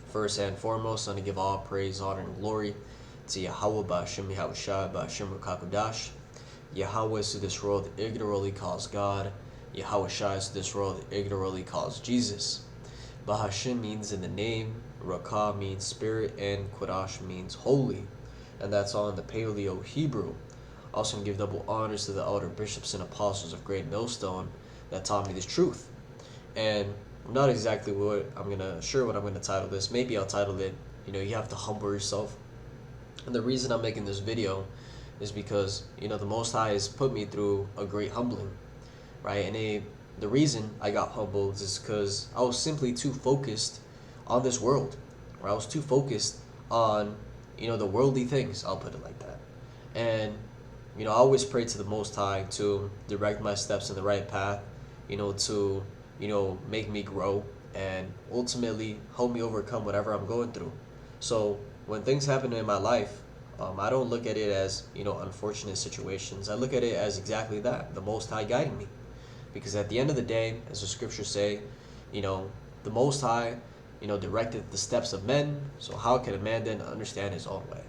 First and foremost, I want to give all praise, honor, and glory to Yahweh Ba'Shem Yahushua Ba'Shem Rukakudash. Yahweh is to this world ignorantly calls God. Yahweh Shai is to this world ignorantly calls Jesus. Bahashim means in the name, Rakah means spirit, and Qudash means holy. And that's all in the Paleo Hebrew. Also, give double honors to the elder bishops and apostles of Great Millstone that taught me this truth. And I'm not exactly what I'm gonna title this. Maybe I'll title it, you have to humble yourself. And the reason I'm making this video is because, the Most High has put me through a great humbling, right? And the reason I got humbled is because I was simply too focused on this world, or I was too focused on, the worldly things, I'll put it like that. And, I always pray to the Most High to direct my steps in the right path, to, make me grow and ultimately help me overcome whatever I'm going through. So when things happen in my life, I don't look at it as, unfortunate situations. I look at it as exactly that, the Most High guiding me. Because at the end of the day, as the scriptures say, the Most High, directed the steps of men. So how can a man then understand his own way?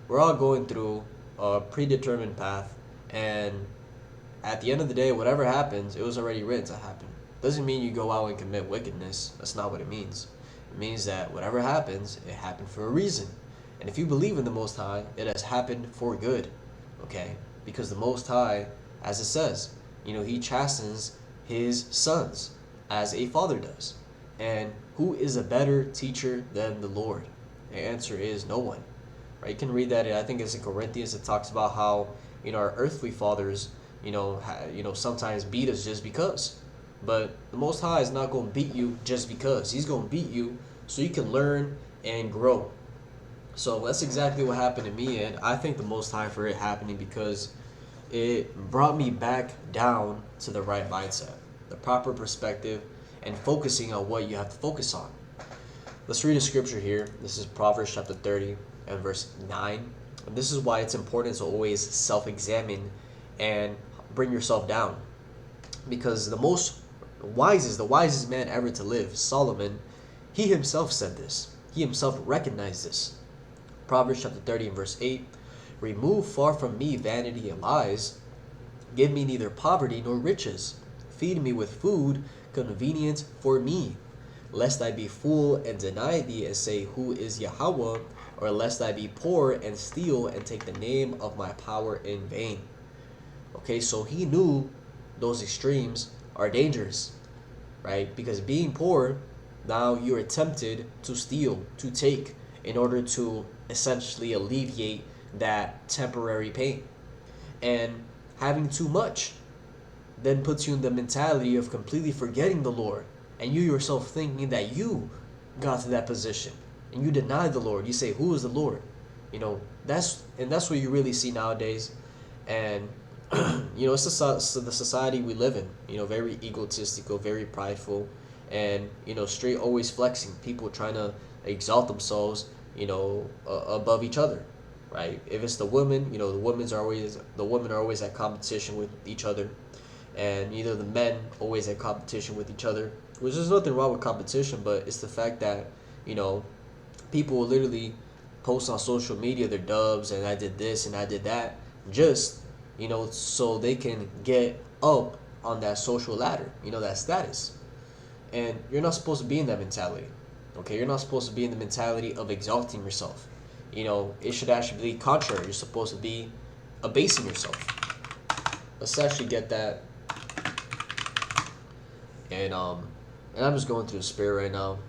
We're all going through a predetermined path, and at the end of the day, whatever happens, it was already written to happen. Doesn't mean you go out and commit wickedness. That's not what it means. It means that whatever happens, it happened for a reason. And if you believe in the Most High, it has happened for good. Okay? Because the Most High, as it says, he chastens his sons as a father does. And who is a better teacher than the Lord? The answer is no one. Right? You can read that. I think it's in Corinthians. It talks about how our earthly fathers sometimes beat us just because. But the Most High is not going to beat you just because. He's going to beat you so you can learn and grow. So that's exactly what happened to me, and I thank the Most High for it happening because it brought me back down to the right mindset, the proper perspective, and focusing on what you have to focus on. Let's read a scripture here. This is Proverbs chapter 30 and verse 9. And this is why it's important to always self-examine and bring yourself down. Because the wisest man ever to live, Solomon, he himself said this. He himself recognized this. Proverbs chapter 30 and verse 8. Remove far from me vanity and lies. Give me neither poverty nor riches. Feed me with food convenient for me. Lest I be full and deny thee and say, who is Yahweh? Or lest I be poor and steal and take the name of my power in vain. Okay, so he knew those extremes are dangerous, right? Because being poor, now you are tempted to steal, to take, in order to essentially alleviate that temporary pain. And having too much then puts you in the mentality of completely forgetting the Lord, and you yourself thinking that you got to that position, and you deny the Lord. You say, who is the Lord? That's what you really see nowadays. And it's the society we live in, very egotistical, very prideful, and straight always flexing, people trying to exalt themselves above each other, right? If it's the women, the women are always at competition with each other, and the men always at competition with each other, which there's nothing wrong with competition, but it's the fact that people will literally post on social media their dubs, and I did this and I did that, just so they can get up on that social ladder, that status. And you're not supposed to be in that mentality. Okay, you're not supposed to be in the mentality of exalting yourself. It should actually be contrary. You're supposed to be abasing yourself. Let's actually get that. And I'm just going through the spirit right now.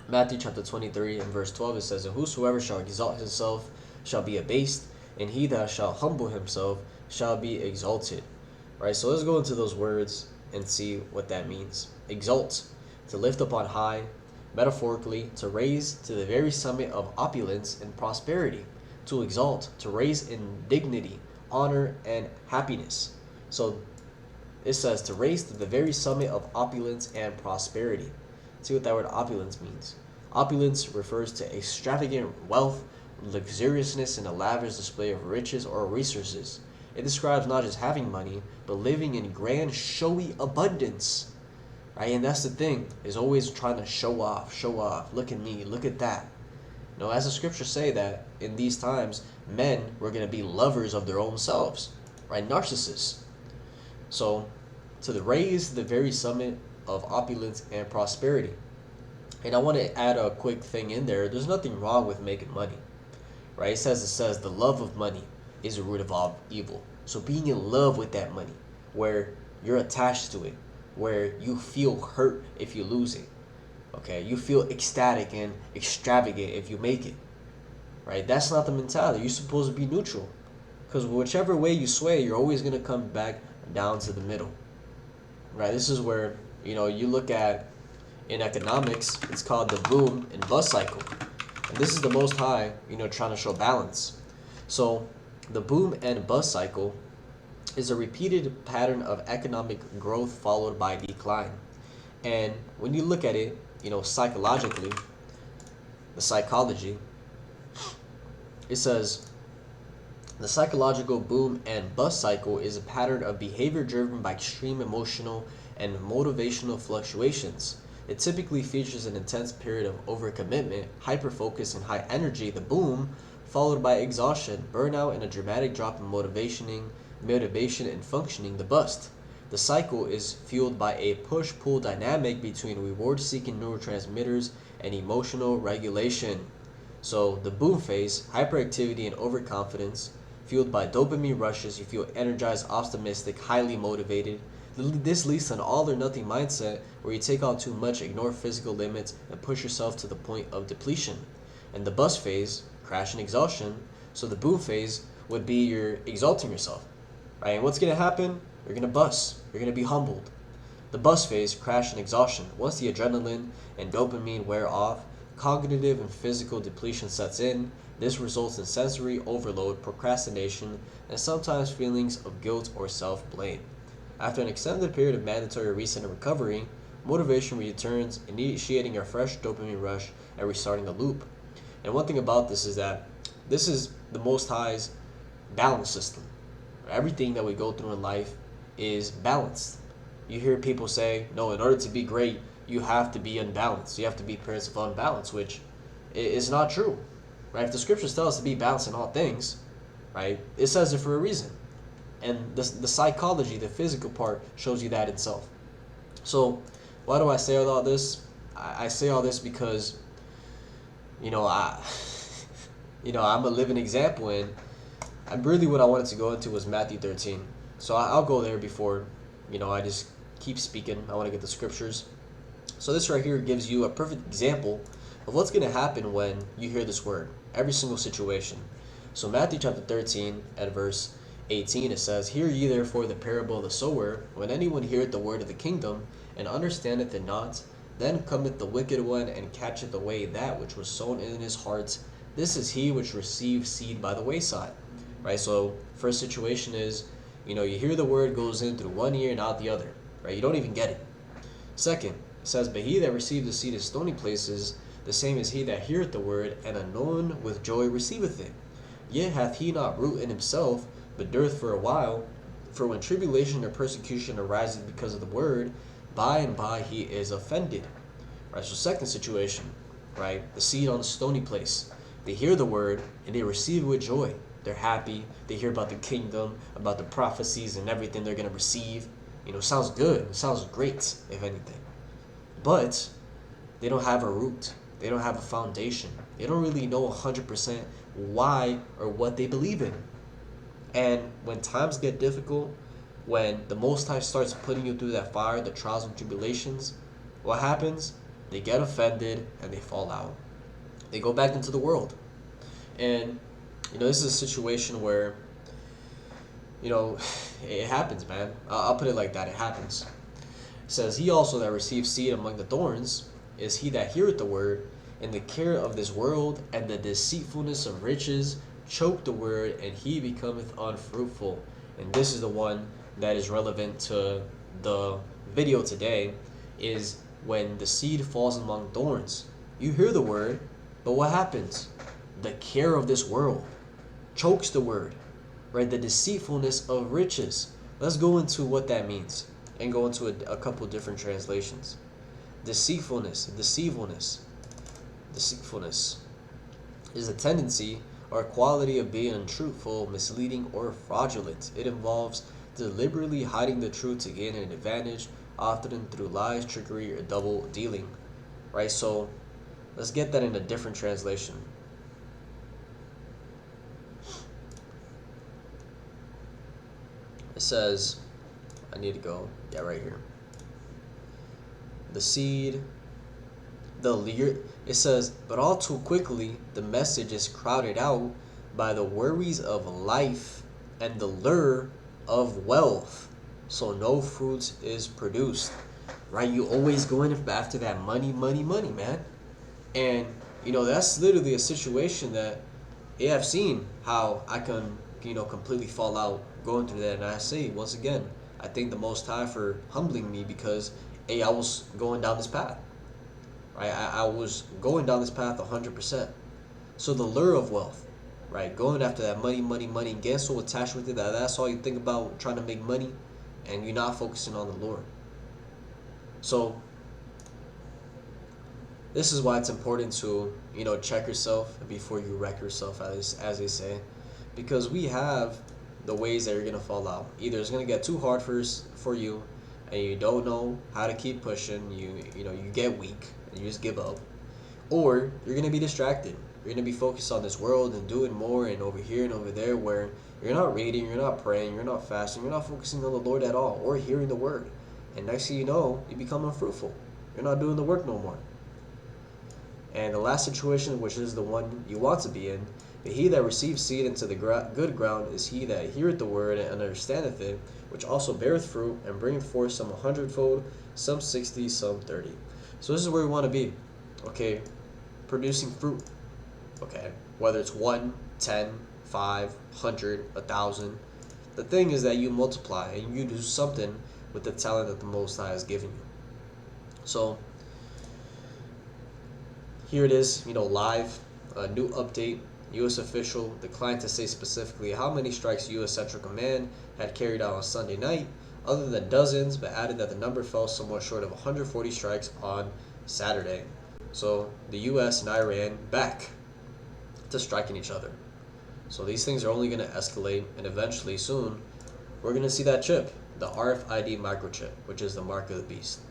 Matthew chapter 23 and verse 12, it says, and whosoever shall exalt himself shall be abased, and he that shall humble himself shall be exalted. Right, so let's go into those words and see what that means. Exalt, to lift up on high, metaphorically, to raise to the very summit of opulence and prosperity. To exalt, to raise in dignity, honor, and happiness. So it says to raise to the very summit of opulence and prosperity. See what that word opulence means. Opulence refers to extravagant wealth, luxuriousness, and a lavish display of riches or resources. It describes not just having money, but living in grand, showy abundance. right? And that's the thing, is always trying to show off, show off. Look at me, look at that. You know, as the scriptures say that in these times, men were going to be lovers of their own selves, right? Narcissists. So, to raise the very summit of opulence and prosperity. And I want to add a quick thing in there. There's nothing wrong with making money, right? It says the love of money is the root of all evil. So being in love with that money, where you're attached to it, where you feel hurt if you lose it, okay? You feel ecstatic and extravagant if you make it, right? That's not the mentality. You're supposed to be neutral, because whichever way you sway, you're always going to come back down to the middle, right? This is where, you look at, in economics, it's called the boom and bust cycle. And this is the Most High, trying to show balance. So the boom and bust cycle is a repeated pattern of economic growth followed by decline. And when you look at it, psychologically, the psychology, it says the psychological boom and bust cycle is a pattern of behavior driven by extreme emotional and motivational fluctuations. It typically features an intense period of overcommitment, hyperfocus, and high energy, the boom, followed by exhaustion, burnout, and a dramatic drop in motivation and functioning, the bust. The cycle is fueled by a push-pull dynamic between reward-seeking neurotransmitters and emotional regulation. So the boom phase, hyperactivity and overconfidence, fueled by dopamine rushes, you feel energized, optimistic, highly motivated. This leads to an all-or-nothing mindset where you take on too much, ignore physical limits, and push yourself to the point of depletion. And the bust phase, crash and exhaustion. So the boom phase would be you're exalting yourself, right? And what's going to happen? You're going to bust. You're going to be humbled. The bust phase, crash and exhaustion. Once the adrenaline and dopamine wear off, cognitive and physical depletion sets in. This results in sensory overload, procrastination, and sometimes feelings of guilt or self-blame. After an extended period of mandatory reset and recovery, motivation returns, initiating a fresh dopamine rush and restarting the loop. And one thing about this is that this is the Most High's balance system. Everything that we go through in life is balanced. You hear people say, no, in order to be great, you have to be unbalanced. You have to be parents of unbalance, which is not true, right? If the scriptures tell us to be balanced in all things, right, it says it for a reason. And the psychology, the physical part, shows you that itself. So why do I say all this? I say all this because, I'm a living example, and really what I wanted to go into was Matthew 13. So I'll go there before, I just keep speaking. I want to get the scriptures. So this right here gives you a perfect example of what's going to happen when you hear this word, every single situation. So Matthew chapter 13 at verse 18, it says, Hear ye therefore the parable of the sower. When anyone heareth the word of the kingdom, and understandeth it not, then cometh the wicked one, and catcheth away that which was sown in his heart. This is he which received seed by the wayside. Right? So first situation is, you hear the word, goes in through one ear and out the other. Right? You don't even get it. Second, it says, But he that received the seed in stony places, the same is he that heareth the word, and anon with joy receiveth it. Yet hath he not root in himself, but dureth for a while. For when tribulation or persecution arises because of the word, by and by he is offended. Right, so second situation, right, the seed on the stony place. They hear the word, and they receive it with joy. They're happy. They hear about the kingdom, about the prophecies and everything they're going to receive. Sounds good. It sounds great, if anything. But they don't have a root. They don't have a foundation. They don't really know 100% why or what they believe in. And when times get difficult, when the Most High starts putting you through that fire, the trials and tribulations, what happens? They get offended and they fall out. They go back into the world. And, this is a situation where, it happens, man. I'll put it like that. It happens. It says, He also that receives seed among the thorns is he that heareth the word, and the care of this world and the deceitfulness of riches choke the word, and he becometh unfruitful. And this is the one that is relevant to the video today, is when the seed falls among thorns. You hear the word, but what happens? The care of this world chokes the word, right? The deceitfulness of riches. Let's go into what that means. and go into a couple different translations. Deceitfulness is a tendency or quality of being untruthful, misleading, or fraudulent. It involves deliberately hiding the truth to gain an advantage, often through lies, trickery, or double dealing. Right? So let's get that in a different translation. It says, I need to go, yeah, right here. The seed, it says, but all too quickly the message is crowded out by the worries of life and the lure of wealth, so no fruit is produced. Right? You always going after that money, man. And that's literally a situation that, yeah, I've seen how I can completely fall out going through that. And I say once again, I thank the Most High for humbling me, because I was going down this path. Right? I was going down this path 100%. So the lure of wealth, right? Going after that money, getting so attached with it that that's all you think about, trying to make money, and you're not focusing on the Lord. So this is why it's important to check yourself before you wreck yourself, as they say, because we have the ways that you're gonna fall out. Either it's gonna get too hard for you, and you don't know how to keep pushing. You get weak and you just give up, or you're gonna be distracted. You're gonna be focused on this world and doing more and over here and over there, where you're not reading, you're not praying, you're not fasting, you're not focusing on the Lord at all, or hearing the word. And next thing you know, you become unfruitful. You're not doing the work no more. And the last situation, which is the one you want to be in, but he that receives seed into the good ground is he that heareth the word and understandeth it, which also beareth fruit and bringeth forth some 100-fold, some 60, some 30. So this is where we want to be, okay? Producing fruit, okay? Whether it's 1, 10, 5, 100, 1,000. The thing is that you multiply and you do something with the talent that the Most High has given you. So here it is, live, a new update. U.S. official declined to say specifically how many strikes U.S. Central Command had carried out on Sunday night, other than dozens, but added that the number fell somewhat short of 140 strikes on Saturday. So the U.S. and Iran back to striking each other. So these things are only going to escalate, and eventually soon we're going to see that chip, the RFID microchip, which is the mark of the beast.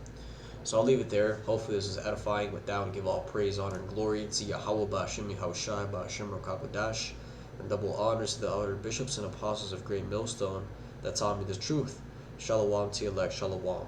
So I'll leave it there. Hopefully this is edifying. With that, and give all praise, honor, and glory to Yahweh Ba'Shem Yahushai Ba'Shem Rakakodash, and double honors to the elder bishops and apostles of Great Millstone that taught me the truth. Shalom to elect, shalom.